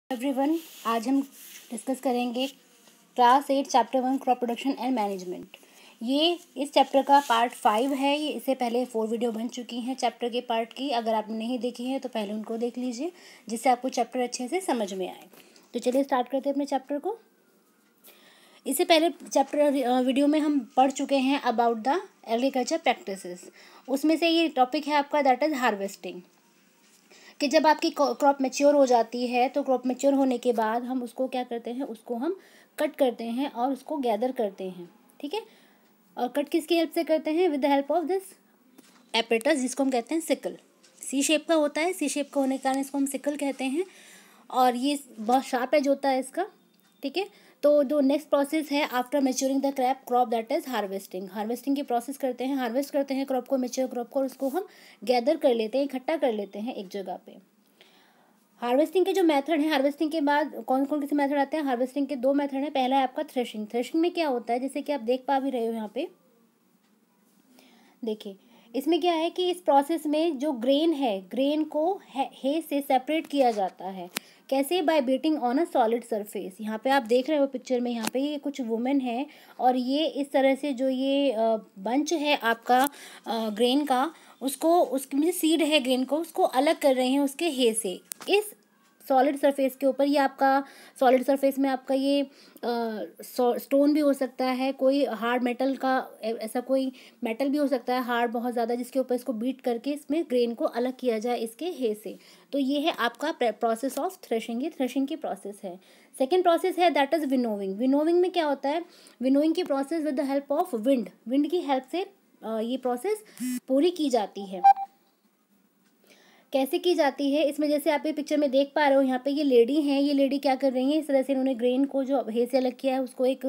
Everyone, आज हम discuss करेंगे class 8 chapter 1 crop production and management. ये इस चैप्टर का पार्ट 5 है। ये इससे पहले 4 वीडियो बन चुकी हैं चैप्टर के पार्ट की। अगर आपने नहीं देखी है तो पहले उनको देख लीजिए, जिससे आपको चैप्टर अच्छे से समझ में आए। तो चलिए स्टार्ट करते हैं अपने चैप्टर को। इससे पहले चैप्टर वीडियो में हम पढ़ चुके हैं अबाउट द एग्रीकल्चर प्रैक्टिसेस। उसमें से ये टॉपिक है आपका, दैट इज़ हार्वेस्टिंग। कि जब आपकी क्रॉप मैच्योर हो जाती है तो क्रॉप मैच्योर होने के बाद हम उसको क्या करते हैं, उसको हम कट करते हैं और उसको गैदर करते हैं। ठीक है, और कट किसकी हेल्प से करते हैं? With the help of this apparatus, जिसको हम कहते हैं सिकल। सी शेप का होता है, सी शेप का होने के कारण इसको हम सिकल कहते हैं, और ये बहुत शार्प एज होता है इसका। ठीक है, तो जो नेक्स्ट प्रोसेस है after maturing the crop that is harvesting. Harvesting की प्रोसेस करते हैं, हार्वेस्ट करते हैं क्रॉप को, मैच्योर क्रॉप को, और उसको हम गैदर कर लेते हैं, इकट्ठा कर लेते हैं एक जगह पे। हार्वेस्टिंग के जो मेथड है, हार्वेस्टिंग के बाद कौन कौन से मेथड आते हैं? हार्वेस्टिंग के 2 मेथड हैं। पहला है आपका थ्रेशिंग। थ्रेशिंग में क्या होता है, जैसे कि आप देख पा भी रहे हो यहाँ पे, देखिए इसमें क्या है कि इस प्रोसेस में जो ग्रेन है, ग्रेन को हे से सेपरेट किया जाता है। कैसे? Bye beating on a solid surface. यहाँ पे आप देख रहे हो पिक्चर में, यहाँ पे ये कुछ वुमेन है और ये इस तरह से जो ये बंच है आपका ग्रेन का, उसको, उसके में सीड है ग्रेन को, उसको अलग कर रहे हैं उसके हे से। इस सॉलिड सरफेस के ऊपर, ये आपका सॉलिड सरफेस में आपका ये स्टोन भी हो सकता है, कोई हार्ड मेटल का, ऐसा कोई मेटल भी हो सकता है हार्ड बहुत ज़्यादा, जिसके ऊपर इसको बीट करके इसमें ग्रेन को अलग किया जाए इसके हे से। तो ये है आपका प्रोसेस ऑफ थ्रेशिंग। ये थ्रेशिंग की प्रोसेस है। सेकेंड प्रोसेस है दैट इज़ विनोविंग। विनोविंग में क्या होता है? विनोइंग की process with the help of wind. Wind की हेल्प से ये प्रोसेस पूरी की जाती है। कैसे की जाती है? इसमें जैसे आप ये पिक्चर में देख पा रहे हो, यहाँ पे ये लेडी हैं। ये लेडी क्या कर रही हैं, इस तरह से इन्होंने ग्रेन को जो हे से अलग किया है उसको एक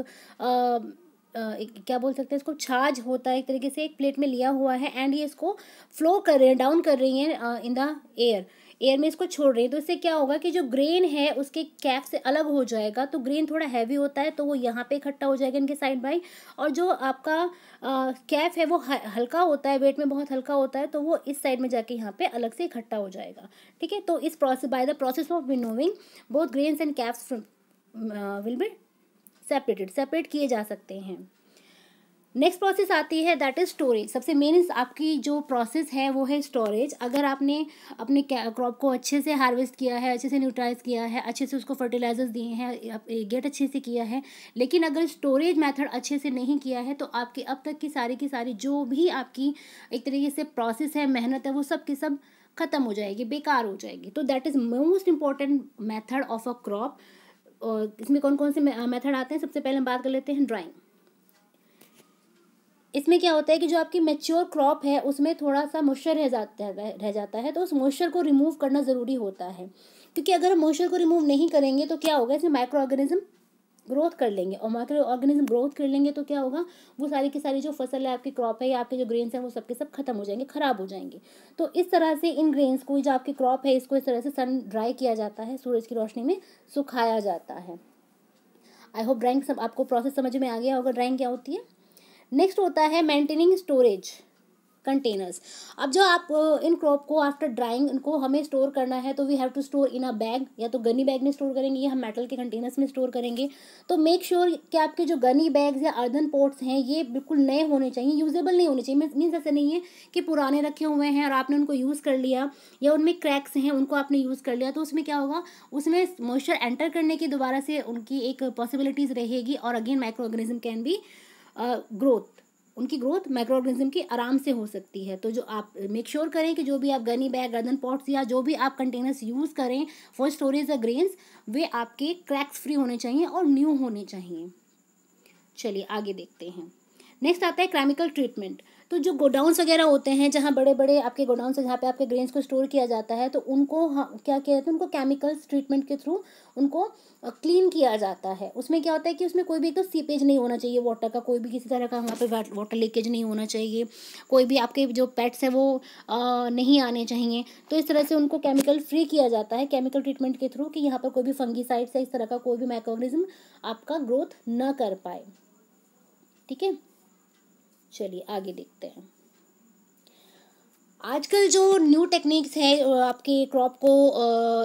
क्या बोल सकते हैं इसको, छाछ होता है एक तरीके से, एक प्लेट में लिया हुआ है, एंड ये इसको फ्लो कर रहे हैं, डाउन कर रही हैं इन द एयर। एयर में इसको छोड़ रही है। तो इससे क्या होगा कि जो ग्रेन है उसके कैप से अलग हो जाएगा। तो ग्रेन थोड़ा हैवी होता है तो वो यहाँ पे इकट्ठा हो जाएगा इनके साइड बाई, और जो आपका कैप है वो हल्का होता है, वेट में बहुत हल्का होता है, तो वो इस साइड में जाके यहाँ पे अलग से इकट्ठा हो जाएगा। ठीक है, तो इस process, by the process of winnowing, both grains and caps will be separate किए जा सकते हैं। नेक्स्ट प्रोसेस आती है दैट इज स्टोरेज। सबसे मेन आपकी जो प्रोसेस है वो है स्टोरेज। अगर आपने अपने क्रॉप को अच्छे से हार्वेस्ट किया है, अच्छे से न्यूट्राइज किया है, अच्छे से उसको फर्टिलाइजर्स दिए हैं, गेट अच्छे से किया है, लेकिन अगर स्टोरेज मेथड अच्छे से नहीं किया है, तो आपकी अब तक की सारी जो भी आपकी एक तरीके से प्रोसेस है, मेहनत है, वो सब की सब खत्म हो जाएगी, बेकार हो जाएगी। तो that is most important method of a crop. और इसमें कौन कौन से मेथड आते हैं? सबसे पहले हम बात कर लेते हैं ड्राइंग। इसमें क्या होता है कि जो आपकी मैच्योर क्रॉप है उसमें थोड़ा सा मॉइस्चर रह जाता है, तो उस मॉइस्चर को रिमूव करना ज़रूरी होता है। क्योंकि अगर हम मॉइस्चर को रिमूव नहीं करेंगे तो क्या होगा, इसमें माइक्रो ऑर्गेनिज्म ग्रोथ कर लेंगे, और माइक्रो ऑर्गेनिज्म ग्रोथ कर लेंगे तो क्या होगा, वो सारी की सारी जो फसल है, आपकी क्रॉप है या आपके जो ग्रेन्स हैं, वो सब के सब खत्म हो जाएंगे, खराब हो जाएंगे। तो इस तरह से इन ग्रेन्स को, जो आपकी क्रॉप है, इसको इस तरह से सन ड्राई किया जाता है, सूरज की रोशनी में सुखाया जाता है। आई होप ड्राइंग सब आपको प्रोसेस समझ में आ गया होगा, ड्राइंग क्या होती है। नेक्स्ट होता है मेंटेनिंग स्टोरेज कंटेनर्स। अब जो आप इन क्रॉप को आफ्टर ड्राइंग इनको हमें स्टोर करना है, तो we have to store in a bag, या तो गनी बैग में स्टोर करेंगे या हम मेटल के कंटेनर्स में स्टोर करेंगे। तो मेक श्योर कि आपके जो गनी बैग्स या अर्दन पॉट्स हैं ये बिल्कुल नए होने चाहिए, यूजेबल नहीं होने चाहिए। मीन्स ऐसे नहीं है कि पुराने रखे हुए हैं और आपने उनको यूज़ कर लिया, या उनमें क्रैक्स हैं उनको आपने यूज़ कर लिया, तो उसमें क्या होगा, उसमें मॉइस्चर एंटर करने की दोबारा से उनकी एक पॉसिबिलिटीज़ रहेगी, और again micro organism can be growth, उनकी ग्रोथ माइक्रो ऑर्गेनिज्म की आराम से हो सकती है। तो जो आप मेक श्योर करें कि जो भी आप गनी बैग, गर्दन पॉट्स या जो भी आप कंटेनर्स यूज़ करें फॉर स्टोरेज द ग्रेन्स, वे आपके क्रैक्स फ्री होने चाहिए और न्यू होने चाहिए। चलिए आगे देखते हैं। नेक्स्ट आता है केमिकल ट्रीटमेंट। तो जो गोडाउन्स वगैरह होते हैं, जहाँ बड़े बड़े आपके गोडाउन्स हैं, जहाँ पे आपके ग्रेन्स को स्टोर किया जाता है, तो उनको क्या किया जाता है, उनको केमिकल्स ट्रीटमेंट के थ्रू उनको क्लीन किया जाता है। उसमें क्या होता है कि उसमें कोई भी तो सीपेज नहीं होना चाहिए, वाटर का कोई भी किसी तरह का वहाँ पे वाटर लीकेज नहीं होना चाहिए, कोई भी आपके जो पेट्स हैं वो नहीं आने चाहिए। तो इस तरह से उनको केमिकल फ्री किया जाता है केमिकल ट्रीटमेंट के थ्रू, कि यहाँ पर कोई भी फंगीसाइड्स या इस तरह का कोई भी माइक्रो ऑर्गेनिज्म आपका ग्रोथ न कर पाए। ठीक है, चलिए आगे देखते हैं। आजकल जो न्यू टेक्निक्स है आपके क्रॉप को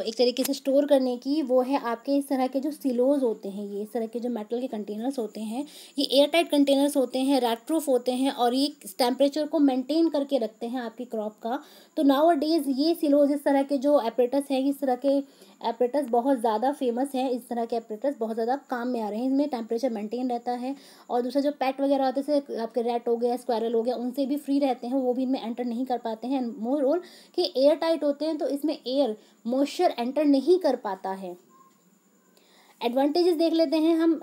एक तरीके से स्टोर करने की, वो है आपके इस तरह के जो सिलोज होते हैं, ये इस तरह के जो मेटल के कंटेनर्स होते हैं, ये एयर टाइट कंटेनर्स होते हैं, रैट प्रूफ होते हैं, और ये टेम्परेचर को मेंटेन करके रखते हैं आपकी क्रॉप का। तो नाउ अ डेज़ ये सिलोज, इस तरह के जो एपरेटस हैं, इस तरह के एपरेटस बहुत ज़्यादा फेमस है, इस तरह के एपरेटस बहुत ज़्यादा काम में आ रहे हैं। इनमें टेम्परेचर मेंटेन रहता है, और दूसरा जो पेट वगैरह होते हैं, जैसे आपके रैट हो गया, स्क्वायरल हो गया, उनसे भी फ्री रहते हैं, वो भी इनमें एंटर नहीं कर पाते हैं। मोर ओवर कि एयर टाइट होते हैं, तो इसमें एयर मॉइस्चर एंटर नहीं कर पाता है। एडवांटेजेस देख लेते हैं हम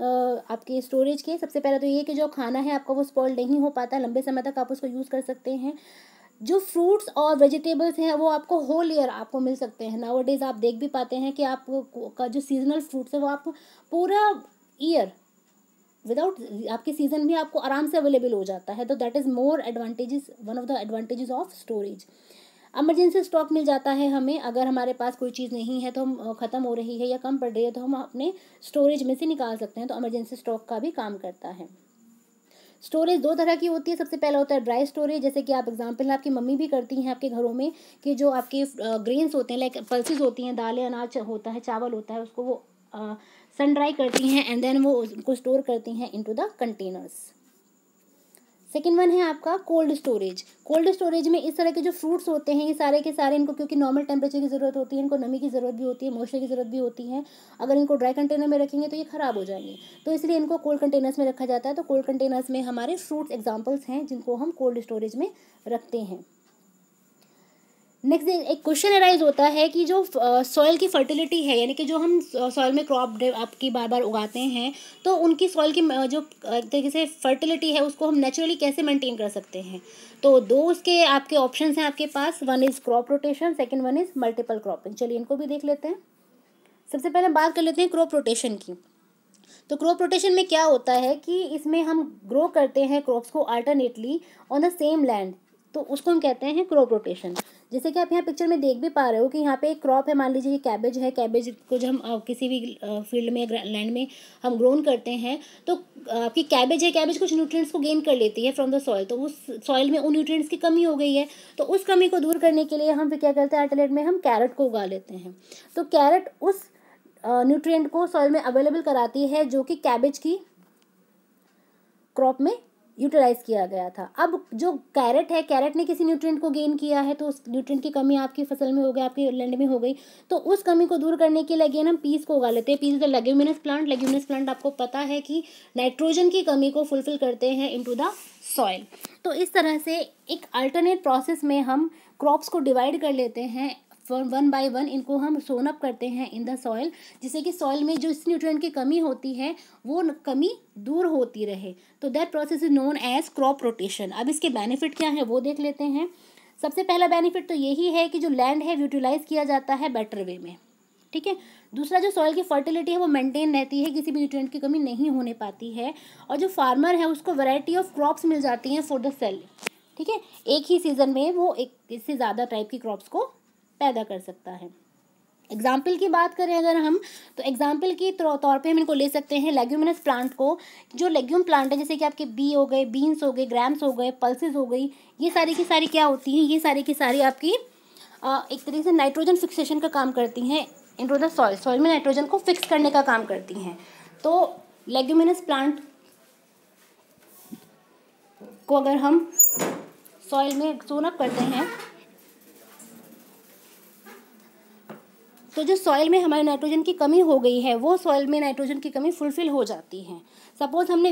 आपके स्टोरेज के। सबसे पहले तो ये कि जो खाना है आपका वो स्पॉइल नहीं हो पाता, लंबे समय तक आप उसको यूज़ कर सकते हैं। जो फ्रूट्स और वेजिटेबल्स हैं वो आपको होल ईयर आपको मिल सकते हैं। नाउ डेज आप देख भी पाते हैं कि आप का जो सीजनल फ्रूट्स है वो आप पूरा ईयर विदाउट आपके सीजन भी आपको आराम से अवेलेबल हो जाता है। तो that is more advantages, one of the advantages of storage. Emergency stock मिल जाता है हमें, अगर हमारे पास कोई चीज़ नहीं है तो हम ख़त्म हो रही है या कम पड़ रही है, तो हम अपने स्टोरेज में से निकाल सकते हैं। तो इमरजेंसी स्टॉक का भी काम करता है। स्टोरेज दो तरह की होती है। सबसे पहला होता है ड्राई स्टोरेज, जैसे कि आप एग्जांपल आपकी मम्मी भी करती हैं आपके घरों में, कि जो आपके ग्रेन्स होते हैं, लाइक पल्सेस होती हैं, दालें, अनाज होता है, चावल होता है, उसको वो सन ड्राई करती हैं एंड देन वो उसको स्टोर करती हैं into the containers. Second one है आपका कोल्ड स्टोरेज। कोल्ड स्टोरेज में इस तरह के जो फ्रूट्स होते हैं, ये सारे के सारे, इनको क्योंकि नॉर्मल टेम्परेचर की ज़रूरत होती है, इनको नमी की ज़रूरत भी होती है, मॉइस्चर की ज़रूरत भी होती है। अगर इनको ड्राई कंटेनर में रखेंगे तो ये ख़राब हो जाएंगे, तो इसलिए इनको कोल्ड कंटेनर्स में रखा जाता है। तो कोल्ड कंटेनर्स में हमारे फ्रूट्स एग्जाम्पल्स हैं जिनको हम कोल्ड स्टोरेज में रखते हैं। नेक्स्ट एक क्वेश्चन अराइज होता है कि जो सॉइल की फर्टिलिटी है, यानी कि जो हम सॉइल में क्रॉप आपकी बार बार उगाते हैं, तो उनकी सॉइल की जो एक तरीके से फर्टिलिटी है उसको हम नेचुरली कैसे मेंटेन कर सकते हैं। तो दो उसके आपके ऑप्शंस हैं आपके पास, one is crop rotation, second one is multiple cropping. चलिए इनको भी देख लेते हैं। सबसे पहले बात कर लेते हैं क्रॉप रोटेशन की। तो क्रॉप रोटेशन में क्या होता है कि इसमें हम ग्रो करते हैं क्रॉप्स को alternately on the same land, तो उसको हम कहते हैं क्रॉप रोटेशन। जैसे कि आप यहाँ पिक्चर में देख भी पा रहे हो कि यहाँ पे एक क्रॉप है, मान लीजिए ये कैबेज है। कैबेज को जब हम किसी भी फील्ड में, लैंड में हम ग्रोन करते हैं, तो आपकी कैबेज है, कैबेज कुछ न्यूट्रिएंट्स को गेन कर लेती है फ्रॉम द सॉइल, तो उस सॉइल में उन न्यूट्रिएंट्स की कमी हो गई है, तो उस कमी को दूर करने के लिए हम फिर क्या करते हैं, अल्टरनेट में हम कैरेट को उगा लेते हैं। तो कैरेट उस न्यूट्रिएंट को सॉइल में अवेलेबल कराती है जो कि कैबेज की क्रॉप में यूटिलाइज किया गया था। अब जो कैरेट है, कैरेट ने किसी न्यूट्रिएंट को गेन किया है, तो उस न्यूट्रिएंट की कमी आपकी फसल में हो गई, आपके लैंड में हो गई, तो उस कमी को दूर करने के लिए अगेन हम पीस को उगा लेते हैं। Peas is the leguminous plant. Leguminous plant आपको पता है कि नाइट्रोजन की कमी को फुलफिल करते हैं इनटू द सॉइल। तो इस तरह से एक अल्टरनेट प्रोसेस में हम क्रॉप्स को डिवाइड कर लेते हैं, वन बाय वन इनको हम सोन अप करते हैं इन द सॉइल, जिससे कि सॉइल में जो इस न्यूट्रिएंट की कमी होती है वो कमी दूर होती रहे। तो that process is known as crop rotation. अब इसके बेनिफिट क्या है वो देख लेते हैं। सबसे पहला बेनिफिट तो यही है कि जो लैंड है यूटिलाइज किया जाता है बेटर वे में, ठीक है। दूसरा, जो सॉइल की फर्टिलिटी है वो मेंटेन रहती है, किसी भी न्यूट्रिएंट की कमी नहीं होने पाती है, और जो फार्मर है उसको वैरायटी ऑफ क्रॉप्स मिल जाती हैं फॉर द सेल, ठीक है। एक ही सीजन में वो एक इससे ज़्यादा टाइप की क्रॉप्स को पैदा कर सकता है। एग्जाम्पल की बात करें अगर हम, तो एग्जाम्पल के तौर पे हम इनको ले सकते हैं लेग्यूमिनस प्लांट को। जो लेग्यूम प्लांट है, जैसे कि आपके बी हो गए, बीन्स हो गए, ग्राम्स हो गए, पल्सेस हो गई, ये सारी की सारी क्या होती हैं, ये सारी की सारी आपकी एक तरीके से नाइट्रोजन फिक्सेशन का काम करती हैं इनटू द सॉइल। सॉइल में नाइट्रोजन को फिक्स करने का काम करती हैं। तो लेग्यूमिनस प्लांट को अगर हम सॉइल में सोन अप करते हैं, तो जो सॉइल में हमारे नाइट्रोजन की कमी हो गई है, वो सॉइल में नाइट्रोजन की कमी फुलफिल हो जाती है। सपोज हमने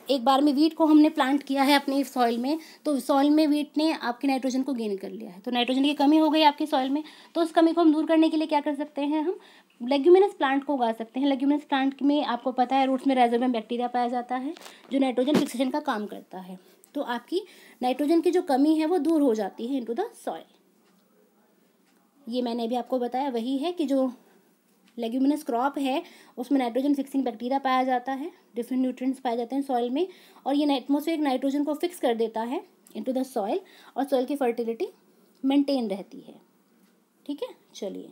एक बार में वीट को हमने प्लांट किया है अपनी सॉइल में, तो सॉइल में वीट ने आपकी नाइट्रोजन को गेन कर लिया है, तो नाइट्रोजन की कमी हो गई आपकी सॉइल में। तो उस कमी को हम दूर करने के लिए क्या कर सकते हैं, हम लेग्यूमिनस प्लांट को उगा सकते हैं। लेग्यूमिनस प्लांट में आपको पता है रूट्स में राइजोबियम बैक्टीरिया पाया जाता है जो नाइट्रोजन फिक्सेशन का काम करता है। तो आपकी नाइट्रोजन की जो कमी है वो दूर हो जाती है इनटू द सॉइल। ये मैंने अभी आपको बताया वही है कि जो लेग्यूमिनस क्रॉप है उसमें नाइट्रोजन फिक्सिंग बैक्टीरिया पाया जाता है, डिफरेंट न्यूट्रिएंट्स पाए जाते हैं सॉइल में, और ये एटमॉस्फेरिक नाइट्रोजन को फिक्स कर देता है इनटू द सॉइल, और सॉइल की फर्टिलिटी मेंटेन रहती है, ठीक है। चलिए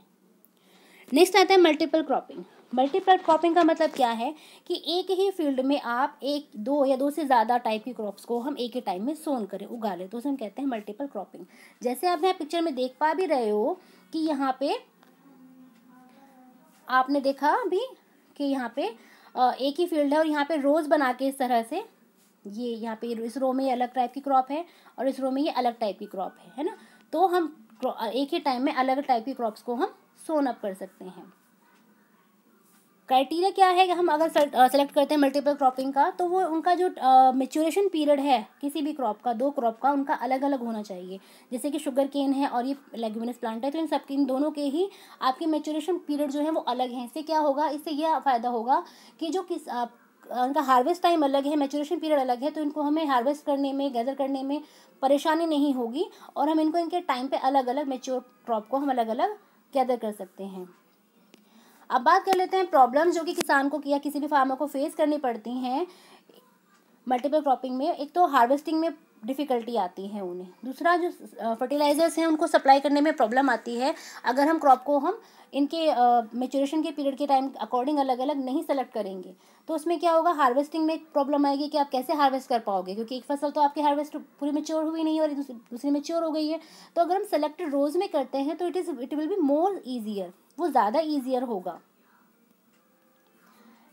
नेक्स्ट आता है मल्टीपल क्रॉपिंग। मल्टीपल क्रॉपिंग का मतलब क्या है कि एक ही फील्ड में आप एक, दो या दो से ज़्यादा टाइप की क्रॉप्स को हम एक ही टाइम में सोन करें, उगा लें, तो उसे हम कहते हैं मल्टीपल क्रॉपिंग। जैसे आप यहाँ पिक्चर में देख पा भी रहे हो कि यहाँ पे आपने देखा अभी कि यहाँ पे एक ही फील्ड है और यहाँ पे रोज बना के इस तरह से, ये यहाँ पे इस रो में ये अलग टाइप की क्रॉप है और इस रो में ये अलग टाइप की क्रॉप है ना। तो हम एक ही टाइम में अलग टाइप की क्रॉप्स को हम सोन अप कर सकते हैं। क्राइटेरिया क्या है कि हम अगर सेलेक्ट करते हैं मल्टीपल क्रॉपिंग का, तो वो उनका जो मेच्योरेशन पीरियड है किसी भी क्रॉप का, दो क्रॉप का, उनका अलग अलग होना चाहिए। जैसे कि शुगर केन है और ये लेग्यूमिनस प्लांट है, तो इन दोनों के ही आपके मेच्योरेशन पीरियड जो है वो अलग हैं। इससे क्या होगा, इससे यह फ़ायदा होगा कि जो उनका हार्वेस्ट टाइम अलग है, मेच्योरेशन पीरियड अलग है, तो इनको हमें हार्वेस्ट करने में, गैदर करने में परेशानी नहीं होगी और हम इनको इनके टाइम पे अलग अलग मेच्योर क्रॉप को हम अलग अलग गैदर कर सकते हैं। अब बात कर लेते हैं प्रॉब्लम्स जो कि किसान को या किसी भी फार्मर को फेस करनी पड़ती हैं मल्टीपल क्रॉपिंग में। एक तो हार्वेस्टिंग में डिफ़िकल्टी आती है उन्हें, दूसरा जो फर्टिलाइजर्स हैं उनको सप्लाई करने में प्रॉब्लम आती है अगर हम क्रॉप को हम इनके मेच्योरेशन के पीरियड के टाइम अकॉर्डिंग अलग अलग नहीं सेलेक्ट करेंगे, तो उसमें क्या होगा, हार्वेस्टिंग में एक प्रॉब्लम आएगी कि आप कैसे हार्वेस्ट कर पाओगे, क्योंकि एक फसल तो आपकी हार्वेस्ट पूरी मेच्योर हुई नहीं है और दूसरी मेच्योर हो गई है। तो अगर हम सेलेक्टेड रोज में करते हैं तो it will be more easier, वो ज़्यादा ईजियर होगा।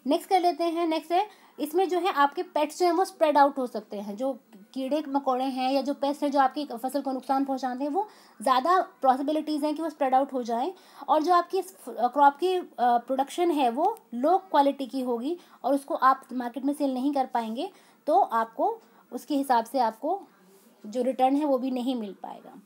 नेक्स्ट कर लेते हैं। नेक्स्ट है, इसमें जो है आपके पेट्स जो हैं वो स्प्रेड आउट हो सकते हैं, जो कीड़े मकोड़े हैं या जो पेस्ट हैं जो आपकी फसल को नुकसान पहुंचाते हैं, वो ज़्यादा पॉसिबिलिटीज़ हैं कि वो स्प्रेड आउट हो जाएं और जो आपकी क्रॉप की प्रोडक्शन है वो लो क्वालिटी की होगी और उसको आप मार्केट में सेल नहीं कर पाएंगे, तो आपको उसके हिसाब से आपको जो रिटर्न है वो भी नहीं मिल पाएगा।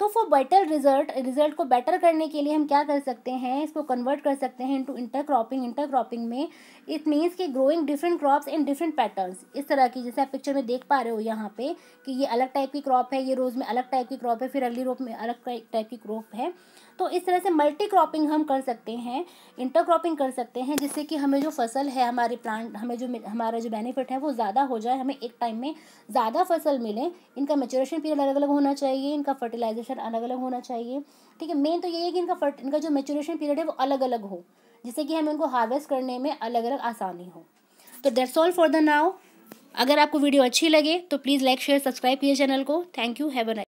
तो फॉर बेटर रिजल्ट को बेटर करने के लिए हम क्या कर सकते हैं, इसको कन्वर्ट कर सकते हैं इनटू इंटरक्रॉपिंग में इट मीन्स कि growing different crops in different patterns. इस तरह की, जैसे आप पिक्चर में देख पा रहे हो यहाँ पे कि ये अलग टाइप की क्रॉप है, ये रोज में अलग टाइप की क्रॉप है, फिर अगली रोप में अलग टाइप की क्रॉप है। तो इस तरह से मल्टी क्रॉपिंग हम कर सकते हैं, इंटरक्रॉपिंग कर सकते हैं, जिससे कि हमें जो फसल है, हमारी प्लांट, हमें जो हमारा जो बेनिफिट है वो ज़्यादा हो जाए, हमें एक टाइम में ज़्यादा फसल मिले। इनका मेच्योरेशन पीरियड अलग अलग होना चाहिए, इनका फर्टिलाइजेशन अलग अलग होना चाहिए, ठीक है। मेन तो यही है कि इनका जो मेच्योरेशन पीरियड है वो अलग अलग हो, जिससे कि हमें उनको हार्वेस्ट करने में अलग अलग आसानी हो। तो that's all for the now. अगर आपको वीडियो अच्छी लगे तो प्लीज़ लाइक शेयर सब्सक्राइब कीजिए चैनल को। Thank you, have a nice.